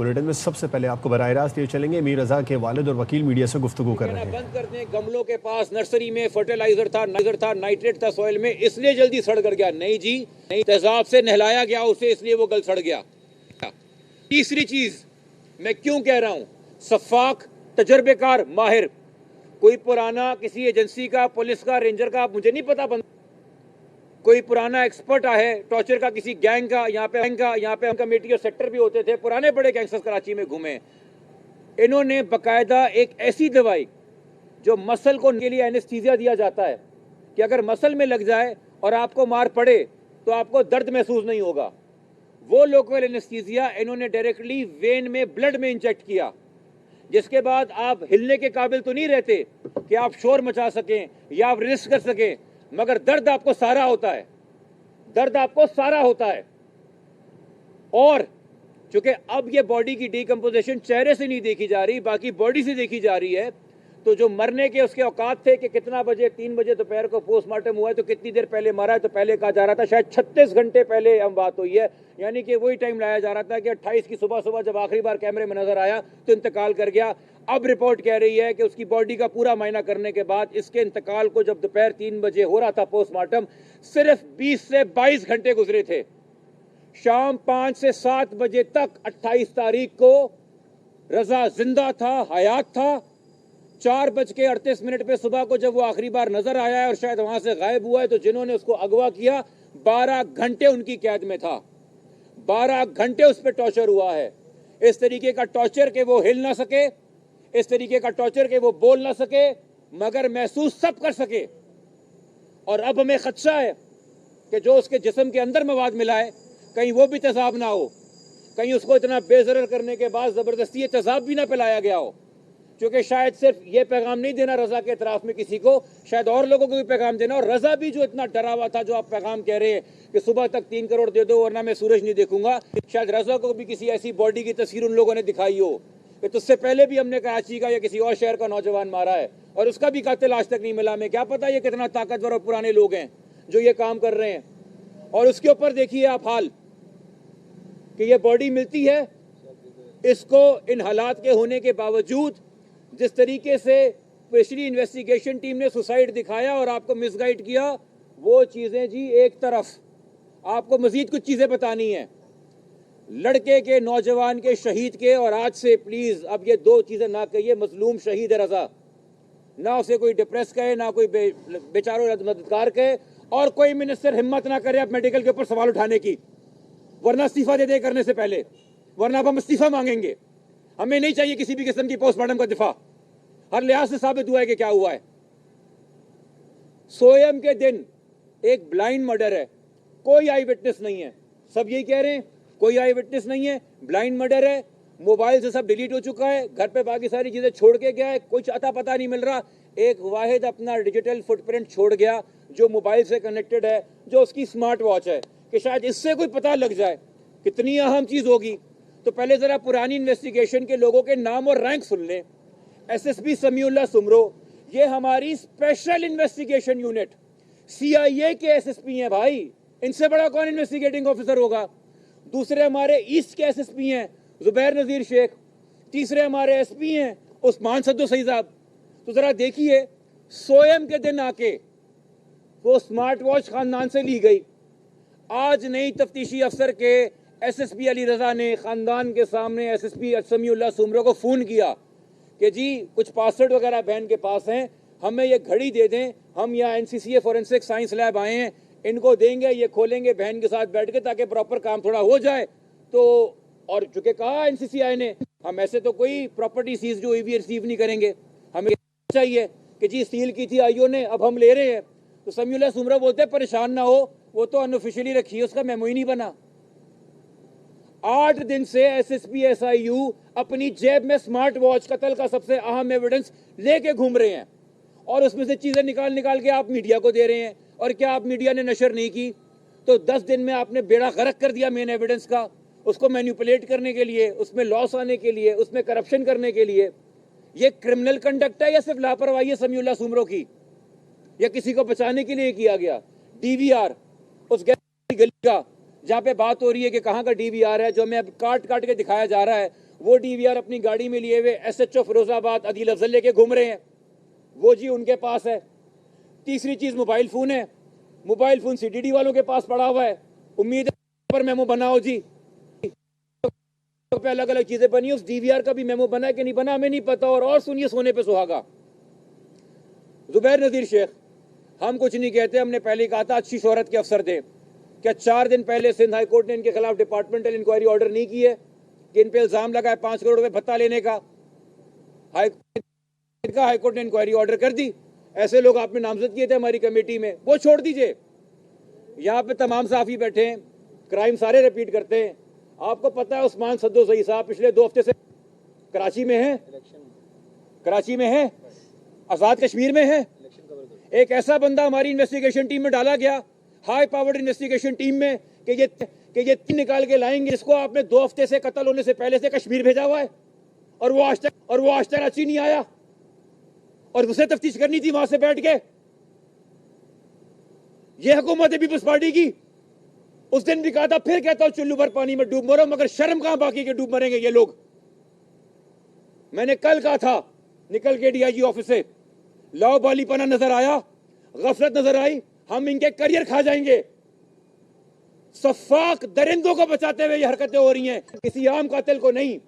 Bulletin में सबसे पहले आपको बराह रास्त ये चलेंगे, मीर रजा के वालिद और वकील मीडिया से गुफ्तगू कर रहे हैं। बंद कर दें, गमलों के पास नर्सरी में फर्टिलाइजर था, नाइट्रेट था सॉइल में, इसलिए जल्दी सड़ कर गया। नहीं जी, नहीं, तेजाब से नहलाया गया उसे, इसलिए वो गल सड़ गया। तीसरी चीज मैं क्यों कह रहा हूं, सफाक, तजर्बेकार, माहिर, कोई पुराना किसी एजेंसी का, पुलिस का, रेंजर का, मुझे नहीं पता, कोई पुराना एक्सपर्ट है टॉर्चर का, किसी गैंग का, यहाँ पे कमेटी और सेक्टर भी होते थे, पुराने बड़े गैंगस्टर्स कराची में घूमे। इन्होंने बकायदा एक ऐसी दवाई जो मसल को के लिए एनेस्थीसिया दिया जाता है कि अगर मसल में लग जाए और आपको मार पड़े तो आपको दर्द महसूस नहीं होगा, वो लोकल एनेस्थीसिया इन्होंने डायरेक्टली वेन में, ब्लड में इंजेक्ट किया, जिसके बाद आप हिलने के काबिल तो नहीं रहते कि आप शोर मचा सकें या आप रिस्क कर सकें, मगर दर्द आपको सारा होता है, दर्द आपको सारा होता है। और चूंकि अब ये बॉडी की डीकंपोजिशन चेहरे से नहीं देखी जा रही, बाकी बॉडी से देखी जा रही है, तो जो मरने के उसके औकात थे कि कितना बजे, 3 बजे दोपहर को पोस्टमार्टम हुआ है, तो कितनी देर पहले मरा है, तो पहले कहा जा रहा था शायद 36 घंटे पहले हम बात हुई है, यानी कि वही टाइम लाया जा रहा था कि 28 की सुबह जब आखिरी बार कैमरे में नजर आया तो इंतकाल कर गया। अब रिपोर्ट कह रही है कि उसकी बॉडी का पूरा मायना करने के बाद इसके इंतकाल को जब दोपहर 3 बजे हो रहा था पोस्टमार्टम, सिर्फ 20 से 22 घंटे गुजरे थे। शाम 5 से 7 बजे तक 28 तारीख को रजा जिंदा था, हयात था। 4:38 पे सुबह को जब वो आखिरी बार नजर आया है और शायद वहां से गायब हुआ है, तो जिन्होंने उसको अगवा किया 12 घंटे उनकी कैद में था, 12 घंटे उस पर टॉर्चर हुआ है। इस तरीके का टॉर्चर के वो हिल ना सके, इस तरीके का टॉर्चर के वो बोल ना सके, मगर महसूस सब कर सके। और अब हमें खदशा है कि जो उसके जिस्म के अंदर मवाद मिला है, कहीं वो भी तेजाब ना हो, कहीं उसको इतना बेजरर करने के बाद जबरदस्ती ये तेजाब भी ना पिलाया गया हो। क्योंकि शायद सिर्फ ये पैगाम नहीं देना रजा के इतराफ में किसी को, शायद और लोगों को भी पैगाम देना। और रजा भी जो इतना डरा हुआ था, जो आप पैगाम कह रहे हैं कि सुबह तक 3 करोड़ दे दो वरना मैं सूरज नहीं देखूंगा, शायद रजा को भी किसी ऐसी बॉडी की तस्वीर उन लोगों ने दिखाई हो कि तुझसे पहले भी हमने कराची का या किसी और शहर का नौजवान मारा है और उसका भी कातिल आज तक नहीं मिला। हमें क्या पता ये कितना ताकतवर और पुराने लोग हैं जो ये काम कर रहे हैं। और उसके ऊपर देखिए आप हाल कि ये बॉडी मिलती है, इसको इन हालात के होने के बावजूद जिस तरीके से पिछली इन्वेस्टिगेशन टीम ने सुसाइड दिखाया और आपको मिसगाइड किया, वो चीजें जी एक तरफ। आपको मजीद कुछ चीजें बतानी है लड़के के, नौजवान के, शहीद के। और आज से प्लीज अब ये 2 चीजें ना कहिए, मजलूम शहीद है रजा, ना उसे कोई डिप्रेस कहे, ना कोई बेचारों मददगार कहे, और कोई मिनिस्टर हिम्मत ना करे अब मेडिकल के ऊपर सवाल उठाने की, वरना इस्तीफा दे करने से पहले, वरना अब हम इस्तीफा मांगेंगे। हमें नहीं चाहिए किसी भी किस्म की पोस्टमार्टम का दिफा। हर लिहाज से साबित हुआ है कि क्या हुआ है। सोयम के दिन एक ब्लाइंड मर्डर है, कोई आई विटनेस नहीं है, सब यही कह रहे हैं, कोई आई विटनेस नहीं है, ब्लाइंड मर्डर है, मोबाइल से सब डिलीट हो चुका है, घर पे बाकी सारी चीजें छोड़ के गया है, कुछ अता पता नहीं मिल रहा। एक वाहिद अपना डिजिटल फुटप्रिंट छोड़ गया जो मोबाइल से कनेक्टेड है, जो उसकी स्मार्ट वॉच है, कि शायद इससे कोई पता लग जाए। कितनी अहम चीज होगी। तो पहले जरा पुरानी इन्वेस्टिगेशन के लोगों के नाम और रैंक सुन लें। एसएसपी समीउल्लाह सुमरो, ये हमारी स्पेशल इन्वेस्टिगेशन यूनिट, CIA के एसएसपी हैं भाई, इनसे बड़ा कौन इन्वेस्टिगेटिंग ऑफिसर होगा। दूसरे हमारे ईस्ट के एसएसपी हैं जुबैर नजीर शेख, तीसरे हमारे एसपी हैं उस्मान सद्दो सही साहब। तो जरा देखिए, सोयम के दिन आके वो स्मार्ट वॉच खानदान से ली गई। आज नई तफ्तीशी अफसर के एसएसपी अली रजा ने खानदान के सामने एसएसपी समीउल्लाह सुमरो को फोन किया कि जी कुछ पासवर्ड वगैरह बहन के पास हैं, हमें ये घड़ी दे दें, हम यहाँ NCCA फॉरेंसिक साइंस लैब आए हैं, इनको देंगे, ये खोलेंगे बहन के साथ बैठ के ताकि प्रॉपर काम थोड़ा हो जाए। तो और चूंकि कहा NCCI ने, हम ऐसे तो कोई प्रॉपर्टी सीज जो हुई भी रिसीव नहीं करेंगे, हमें चाहिए कि जी सील की थी आईओ ने, अब हम ले रहे हैं। तो समीउल्लाह सुमरो बोलते परेशान ना हो, वो तो अनऑफिशियली रखी है, उसका मेमो ही नहीं बना। 8 दिन से SSP SIU अपनी जेब में स्मार्ट वॉच, कत्ल का सबसे अहम एविडेंस लेके घूम रहे हैं, और उसमें से चीजें निकाल के आप मीडिया को दे रहे हैं। और क्या आप मीडिया ने नशर नहीं की? तो 10 दिन में आपने बेड़ा गर्क कर दिया मेन एविडेंस का, उसको मैनिपुलेट करने के लिए, उसमें लॉस आने के लिए, उसमें करप्शन करने के लिए। ये क्रिमिनल कंडक्ट है या सिर्फ लापरवाही है समीउल्लाह सुमरो की, या किसी को बचाने के लिए किया गया? DVR उस गली का जहाँ पे बात हो रही है कि कहाँ का DVR है, जो हमें अब काट के दिखाया जा रहा है, वो डीवीआर अपनी गाड़ी में लिए हुए एसएचओ फिरोजाबाद अदील अफजल लेके घूम रहे हैं, वो जी उनके पास है। तीसरी चीज मोबाइल फोन है, मोबाइल फोन सीडीडी वालों के पास पड़ा हुआ है। उम्मीद है पर मेमो बनाओ जी, पे अलग अलग चीजें बनी, उस डीवीआर का भी मेमो बना है कि नहीं बना हमें नहीं पता। और सुनिए सोने पे सुहागा, जुबैर नजीर शेख, हम कुछ नहीं कहते, हमने पहले कहा था अच्छी शोहरत के अफसर थे। क्या 4 दिन पहले सिंध हाईकोर्ट ने इनके खिलाफ डिपार्टमेंटल इंक्वायरी ऑर्डर नहीं की है कि इन पे इल्जाम लगा है 5 करोड़ रुपए भत्ता लेने का? हाईकोर्ट ने इंक्वायरी ऑर्डर कर दी। ऐसे लोग आपने नामजद किए थे हमारी कमेटी में, वो छोड़ दीजिए। यहाँ पे तमाम साफी बैठे हैं, क्राइम सारे रिपीट करते हैं। आपको पता है उस्मान सद्दोसई साहब पिछले 2 हफ्ते से कराची में है, कराची में है, आजाद कश्मीर में है। एक ऐसा बंदा हमारी इन्वेस्टिगेशन टीम में डाला गया, हाई पावर्ड इन्वेस्टिगेशन टीम में, कि ये निकाल के लाएंगे जिसको आपने 2 हफ्ते से कत्ल होने से पहले से कश्मीर भेजा हुआ है, और वो आज तक कराची नहीं आया, और उसे तफ्तीश करनी थी वहां से बैठ के। ये हुकूमत है पीपल्स पार्टी की। उस दिन भी कहा था, फिर कहता हूं चुल्लू भर पानी में डूब मरो, मगर शर्म कहां बाकी के डूब मरेंगे ये लोग। मैंने कल कहा था निकल के डीआईजी ऑफिस से, लाओबालीपना नजर आया, गफलत नजर आई, हम इनके करियर खा जाएंगे। सफाक दरिंदों को बचाते हुए ये हरकतें हो रही हैं, किसी आम कातिल को नहीं।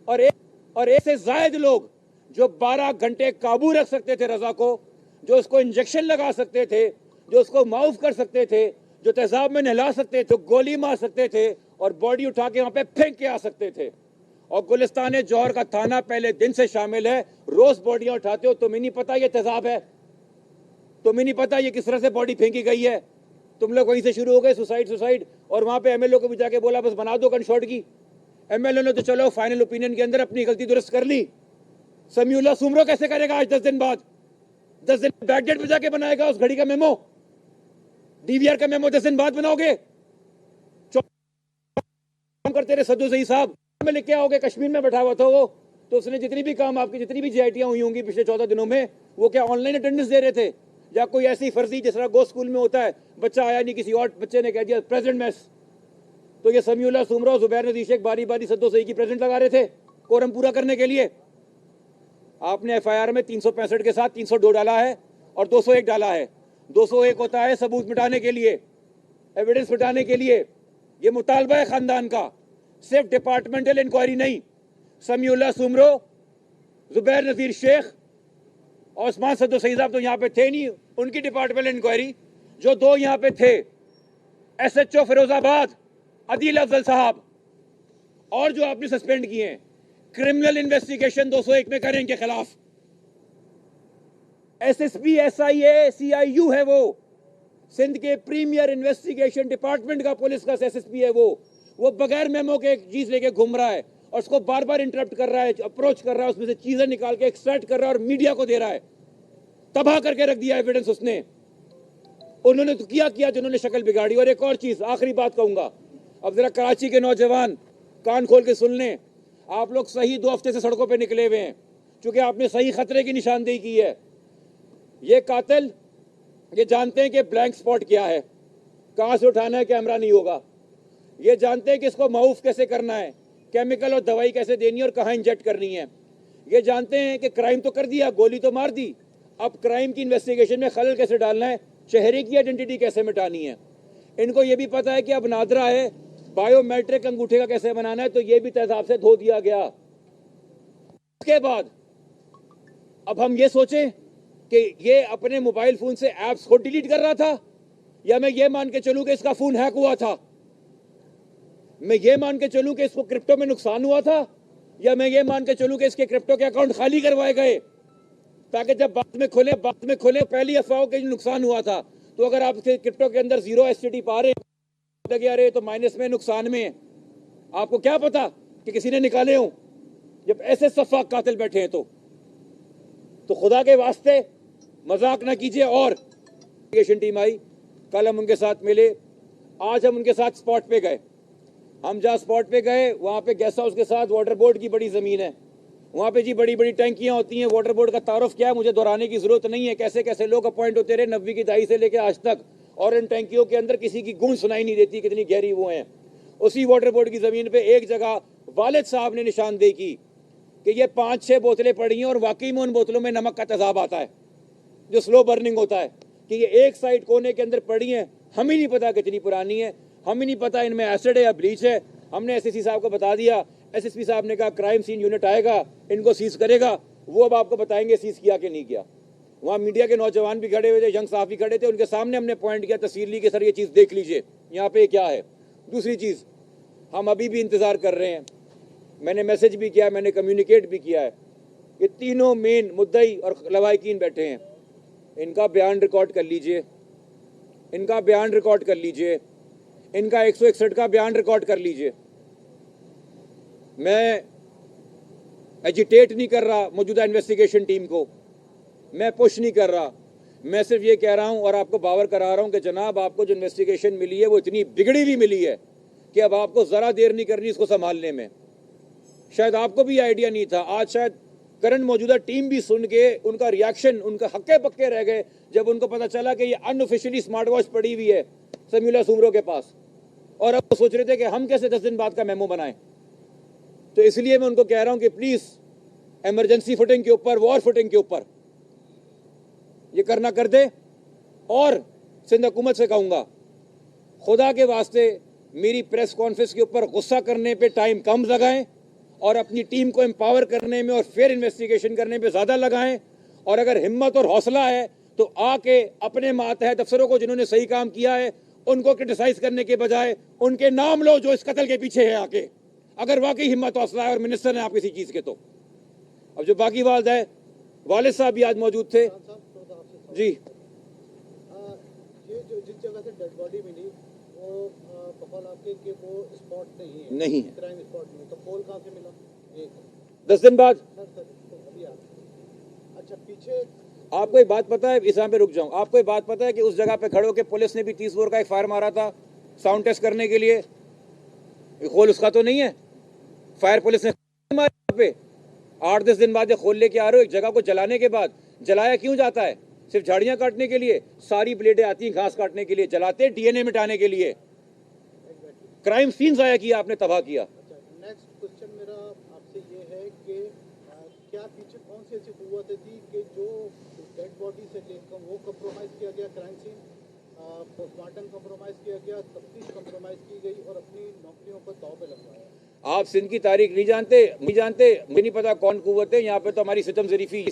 और एक से जायद लोग जो 12 घंटे काबू रख सकते थे रजा को, जो उसको इंजेक्शन लगा सकते थे, जो उसको माउफ कर सकते थे, जो तेजाब में नहला सकते थे, गोली मार सकते थे और बॉडी उठा के वहां पे फेंक के आ सकते थे। और गुलिस्तान जौहर का थाना पहले दिन से शामिल है। रोज बॉडियां उठाते हो, तुम्हें नहीं पता ये तेजाब है, तुम्हें नहीं पता ये किस तरह से बॉडी फेंकी गई है। तुम लोग वहीं से शुरू हो गए सुसाइड, और वहां पे एमएलए को भी जाके बोला बस बना दो गन शॉट की। एमएलए ने तो चलो फाइनल ओपिनियन के अंदर अपनी गलती दुरुस्त कर ली। समीउल्लाह सुमरो कैसे करेगा आज 10 दिन बाद? 10 दिन बैकडेट पे जाके बनाएगा उस घड़ी का मेमो, डीवीआर का मेमो 10 दिन बाद बनाओगे? करते रहे सद्दोसई साहब में लिख के आओगे, कश्मीर में बैठा हुआ था वो, तो उसने जितनी भी काम आपकी जितनी भी जीआईटियां हुई होंगी पिछले 14 दिनों में, वो क्या ऑनलाइन अटेंडेंस दे रहे थे या कोई ऐसी फर्जी जिस तरह गो स्कूल में होता है, बच्चा आया नहीं, किसी और बच्चे ने कह दिया प्रेजेंट मैस, तो ये समीउल्लाह सुमरा, जुबैर नजीर शेख बारी बारी सद्दोसई की प्रेजेंट लगा रहे थे कोरम पूरा करने के लिए। आपने एफआईआर में 365 के साथ 302 डाला है और 201 डाला है। 201 होता है सबूत मिटाने के लिए, एविडेंस मिटाने के लिए। ये मुतालबा है खानदान का, सिर्फ डिपार्टमेंटल इंक्वायरी नहीं। समीउल्लाह सुमरो, जुबैर नजीर शेख और उस्मान सद्दोसई साहब तो यहाँ पे थे नहीं, उनकी डिपार्टमेंटल इंक्वायरी। जो 2 यहाँ पे थे, एसएचओ फिरोजाबाद अदील अफजल साहब, और जो आपने सस्पेंड किए हैं, क्रिमिनल इन्वेस्टिगेशन 201 में करें इनके खिलाफ। एसएसपी एसआईए सीआईयू है वो, सिंध के प्रीमियर इन्वेस्टिगेशन डिपार्टमेंट का पुलिस का एसएसपी है वो बगैर मेमो के एक चीज लेके घूम रहा है और उसको बार बार इंटरप्ट कर रहा है, अप्रोच कर रहा है, उसमें से चीजें निकाल के एक्सट्रैक्ट कर रहा है और मीडिया को दे रहा है। तबाह करके रख दिया एविडेंस उसने। उन्होंने तो किया जिन्होंने शक्ल बिगाड़ी। और एक और चीज, आखिरी बात कहूंगा, अब जरा कराची के नौजवान कान खोल के सुन लें। आप लोग सही 2 हफ्ते से सड़कों पे निकले हुए हैं, क्योंकि आपने सही खतरे की निशानदेही की है। ये कातिल ये जानते हैं कि ब्लैंक स्पॉट क्या है, कहां से उठाना है, कैमरा नहीं होगा। ये जानते हैं कि इसको माउफ कैसे करना है, केमिकल और दवाई कैसे देनी है और कहां इंजेक्ट करनी है। ये जानते हैं कि क्राइम तो कर दिया, गोली तो मार दी, अब क्राइम की इन्वेस्टिगेशन में खलल कैसे डालना है, चेहरे की आइडेंटिटी कैसे मिटानी है। इनको ये भी पता है कि अब नादरा है, बायोमेट्रिक अंगूठे का कैसे बनाना है, तो ये भी तेजाब से धो दिया गया। उसके बाद अब हम ये सोचें कि ये अपने मोबाइल फोन से एप्स को डिलीट कर रहा था, या मैं ये मान के चलूं कि इसका फोन हैक हुआ था, मैं ये मान के चलूं कि इसको क्रिप्टो में नुकसान हुआ था, या मैं ये मान के चलूं कि इसके क्रिप्टो के अकाउंट खाली करवाए गए, ताकि जब बाद में खोले पहली अफवाहों के नुकसान हुआ था। तो अगर आप क्रिप्टो के अंदर 0 एसटीडी पा रहे हैं तो माइनस में, नुकसान में, आपको क्या पता कि किसी ने निकाले हों, जब ऐसे सफाक कातिल बैठे हैं। तो खुदा के वास्ते मजाक ना कीजिए। और इन्वेस्टिगेशन टीम आई, कल हम उनके साथ मिले, आज हम उनके साथ स्पॉट पे गए। हम जहाँ स्पॉट पे गए वहाँ पे गेस्ट हाउस के साथ वाटर बोर्ड की बड़ी ज़मीन है, वहाँ पे जी बड़ी बड़ी टैंकियाँ होती हैं। वाटर बोर्ड का तारुफ क्या है मुझे दोहराने की ज़रूरत नहीं है, कैसे कैसे लोग अपॉइंट होते रहे 90 की दहाई से लेकर आज तक, और इन टैंकियों के अंदर किसी की गूंज सुनाई नहीं देती, कितनी गहरी वो हैं। उसी वाटर बोर्ड की ज़मीन पे एक जगह वालिद साहब ने निशानदेही की कि ये 5-6 बोतलें पड़ी हैं और वाकई में उन बोतलों में नमक का तेजाब आता है जो स्लो बर्निंग होता है, कि ये एक साइड कोने के अंदर पड़ी हैं, हम ही नहीं पता कितनी पुरानी है, हम ही नहीं पता इनमें एसिड है या ब्लीच है। हमने एसएसपी साहब को बता दिया, एसएसपी साहब ने कहा क्राइम सीन यूनिट आएगा, इनको सीज करेगा, वो अब आपको बताएंगे सीज किया कि नहीं किया। वहाँ मीडिया के नौजवान भी खड़े हुए थे, यंग साहब भी खड़े थे, उनके सामने हमने पॉइंट किया, तस्वीर ली कि सर ये चीज़ देख लीजिए यहाँ पे क्या है। दूसरी चीज़, हम अभी भी इंतज़ार कर रहे हैं, मैंने मैसेज भी किया, मैंने कम्युनिकेट भी किया है, ये तीनों मेन मुद्दई और लवाहिकीन बैठे हैं, इनका बयान रिकॉर्ड कर लीजिए, इनका बयान रिकॉर्ड कर लीजिए, इनका 161 का बयान रिकॉर्ड कर लीजिए। मैं एजिटेट नहीं कर रहा मौजूदा इन्वेस्टिगेशन टीम को, मैं पुश नहीं कर रहा, मैं सिर्फ ये कह रहा हूं और आपको बावर करा रहा हूं कि जनाब आपको जो इन्वेस्टिगेशन मिली है वो इतनी बिगड़ी हुई मिली है कि अब आपको ज़रा देर नहीं करनी इसको संभालने में। शायद आपको भी आइडिया नहीं था, आज शायद करंट मौजूदा टीम भी सुन के उनका रिएक्शन, उनका हक्के पक्के रह गए जब उनको पता चला कि ये अनऑफिशियली स्मार्ट वॉच पड़ी हुई है समीउल्लाह सुमरो के पास, और अब वो सोच रहे थे कि हम कैसे 10 दिन बाद का मेमो बनाएं। तो इसलिए मैं उनको कह रहा हूं कि प्लीज इमरजेंसी फुटिंग के ऊपर, वॉर फुटिंग के ऊपर ये करना कर दे। और सिंध हुकूमत से कहूंगा, खुदा के वास्ते मेरी प्रेस कॉन्फ्रेंस के ऊपर गुस्सा करने पे टाइम कम लगाएं और अपनी टीम को एम्पावर करने में और फेयर इन्वेस्टिगेशन करने पे ज़्यादा लगाएं। और अगर हिम्मत और हौसला है तो आके अपने मातहत अफसरों को जिन्होंने सही काम किया है उनको क्रिटिसाइज करने के बजाय उनके नाम लो जो इस कत्ल के पीछे है आके, अगर वाकई हिम्मत हौसला है और मिनिस्टर है आप किसी चीज़ के। तो अब जो बाकी बात है, वालिद साहब भी आज मौजूद थे जी। ये जो जिस जगह से डेड बॉडी मिली वो बकौल आपके कि वो स्पॉट नहीं है, क्राइम स्पॉट नहीं, तो पोल कहाँ से मिला? 10 दिन बाद। सर अभी अच्छा पीछे आपको एक बात पता है, इस यहाँ पे रुक जाऊं, आपको एक बात पता है कि उस जगह पे खड़े होकर पुलिस ने भी 30 बोर का एक फायर मारा था साउंड टेस्ट करने के लिए। खोल उसका तो नहीं है, फायर पुलिस ने मारा पे। 8-10 दिन बाद ये खोल लेके आ रहे हो एक जगह को जलाने के बाद। जलाया क्यों जाता है? सिर्फ झाड़ियां काटने के लिए? सारी ब्लेडें आती हैं घास काटने के लिए, जलाते डीएनए मिटाने के लिए। क्राइम सीन जाया किया आपने, तबाह किया। नेक्स्ट क्वेश्चन मेरा आपसे ये है कि क्या पीछे कौन सी ऐसी कुव्वतें थी कि जो डेड बॉडी से लेकर वो कंप्रोमाइज किया गया, क्राइम सीन पोस्टमार्टम कंप्रोमाइज किया गया, तफ्तीश कंप्रोमाइज की गई और अपनी नौकरियों पर दांव पे लगवाया? आप सिंध की तारीख नहीं जानते, मुझे नहीं पता कौन कुव्वत है यहाँ पे। तो हमारी सितम जरीफी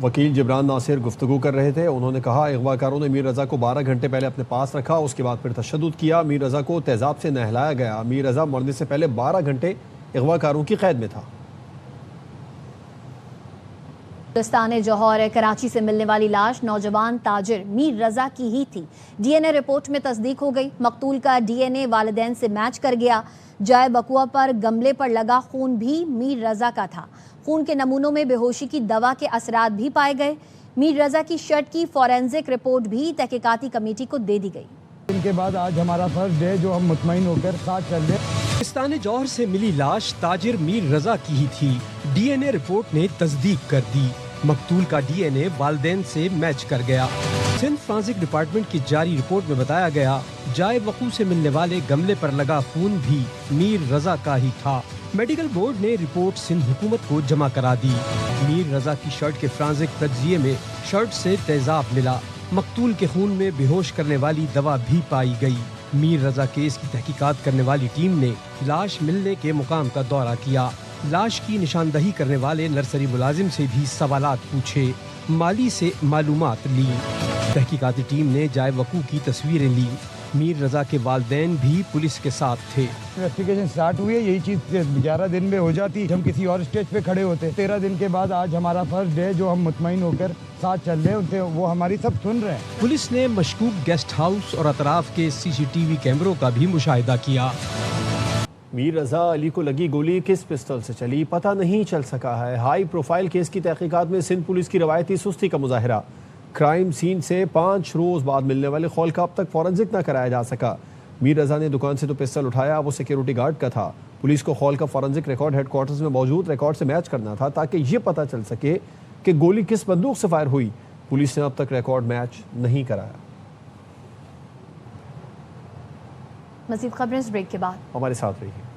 वकील जिब्रान नासिर गुफ्तगू कर रहे थे। उन्होंने कहा अगवाकारों ने मीर रज़ा को 12 घंटे पहले अपने पास रखा, उसके बाद फिर तशद्दुद किया। मीर रज़ा को तेज़ाब से नहलाया गया। मीर रज़ा मरने से पहले 12 घंटे अगवाकारों की कैद में था। गुलिस्तान जौहर कराची से मिलने वाली लाश नौजवान ताजिर मीर रजा की ही थी। डीएनए रिपोर्ट में तस्दीक हो गई। मकतूल का डीएनए वालिदैन से मैच कर गया। जाए बकुआ पर गमले पर लगा खून भी मीर रजा का था। खून के नमूनों में बेहोशी की दवा के असरात भी पाए गए। मीर रजा की शर्ट की फॉरेंसिक रिपोर्ट भी तहकीकाती कमेटी को दे दी गई। इनके बाद आज हमारा फर्स्ट डे जो हम मुतमईन होकर साथ चल रहे। गुलिस्तान जौहर से मिली लाश ताजिर मीर रजा की ही थी। डीएनए रिपोर्ट ने तस्दीक कर दी। मकतूल का डीएनए वालिदैन से मैच कर गया। सिंध फॉरेंसिक डिपार्टमेंट की जारी रिपोर्ट में बताया गया, जाए वकू से मिलने वाले गमले पर लगा खून भी मीर रजा का ही था। मेडिकल बोर्ड ने रिपोर्ट सिंध हुकूमत को जमा करा दी। मीर रजा की शर्ट के फॉरेंसिक तज्जिये में शर्ट से तेजाब मिला। मकतूल के खून में बेहोश करने वाली दवा भी पाई गई। मीर रजा केस की तहकीकात करने वाली टीम ने लाश मिलने के मुकाम का दौरा किया। लाश की निशानदही करने वाले नर्सरी मुलाजिम से भी सवालात पूछे, माली से मालूमात ली। तहकीकाती टीम ने जाए वकू की तस्वीरें ली। मीर रजा के वालिदैन भी पुलिस के साथ थे। इन्वेस्टिगेशन स्टार्ट हुई है, यही चीज़ 11 दिन में हो जाती, हम किसी और स्टेज पे खड़े होते। 13 दिन के बाद आज हमारा फर्स्ट डे जो हम मुतमईन होकर साथ चल रहे हैं, उनसे वो हमारी सब सुन रहे हैं। पुलिस ने मशकूक गेस्ट हाउस और अतराफ के सीसीटीवी कैमरों का भी मुशाहिदा किया। मीर रज़ा अली को लगी गोली किस पिस्तौल से चली पता नहीं चल सका है। हाई प्रोफाइल केस की तहकीकात में सिंध पुलिस की रवायती सुस्ती का मुजाहरा। क्राइम सीन से 5 रोज बाद मिलने वाले खौल का अब तक फॉरेंसिक न कराया जा सका। मीर रज़ा ने दुकान से तो पिस्तौल उठाया, वो सिक्योरिटी गार्ड का था। पुलिस को खौल का फॉरेंसिक रिकॉर्ड हेडक्वार्टर्स में मौजूद रिकॉर्ड से मैच करना था ताकि ये पता चल सके कि गोली किस बंदूक से फायर हुई। पुलिस ने अब तक रिकॉर्ड मैच नहीं कराया। मज़ीद खबरें इस ब्रेक के बाद। हमारे साथ रहिए।